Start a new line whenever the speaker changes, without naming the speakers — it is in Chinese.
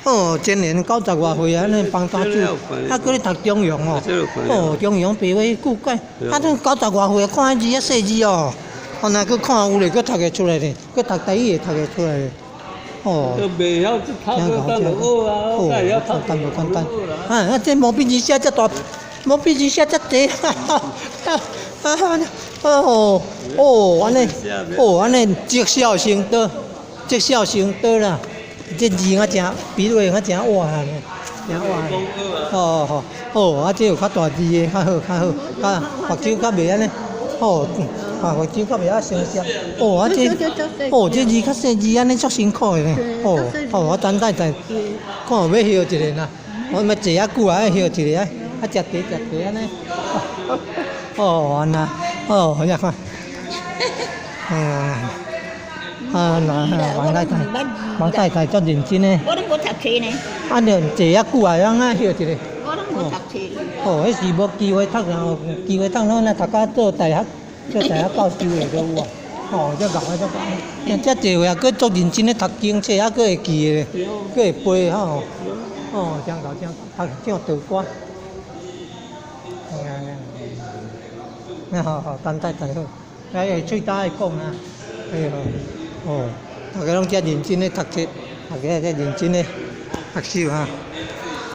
哦，今年90外岁啊，安尼帮大主，啊，搁咧读中庸哦。哦，中庸白话古改，啊，这90外岁看迄字啊细字哦，哦，那搁看有咧，搁读会出来咧，搁读台语会读会出来咧。哦，真好，真好。哦，简单无简单。啊，这毛笔字写遮大，毛笔字写遮济，哈哈哈哈。哦哦，安尼，哦安尼积少成多，积少成多啦。这字啊，真笔画啊，真活啊，真活。哦哦，啊，这有较大字的，较好，较目睭较袂安尼。哦，目睭较袂啊生涩。哦，啊这，哦这字较细字安尼足辛苦的呢。哦哦，我等待看有要休一个啦。我要坐啊久啊，要休一个啊，啊食茶安尼。哦，安那，哦，好呀看。王太太足认真呢。
我都无读册呢。
啊，着坐啊久啊，让啊休一个。
我都无读册。
哦，迄是无机会读啦，有机会读咱来读到做大学教授的都有啊。哦，遮戆啊，遮戆。遮济话佫足认真咧读经册，啊佫会记的，佫会背吼。哦，真够，读唱道歌。好，等待好。哎，喙焦会讲啊。哎哦，大家拢遮认真咧读册，大家遮认真咧读书哈。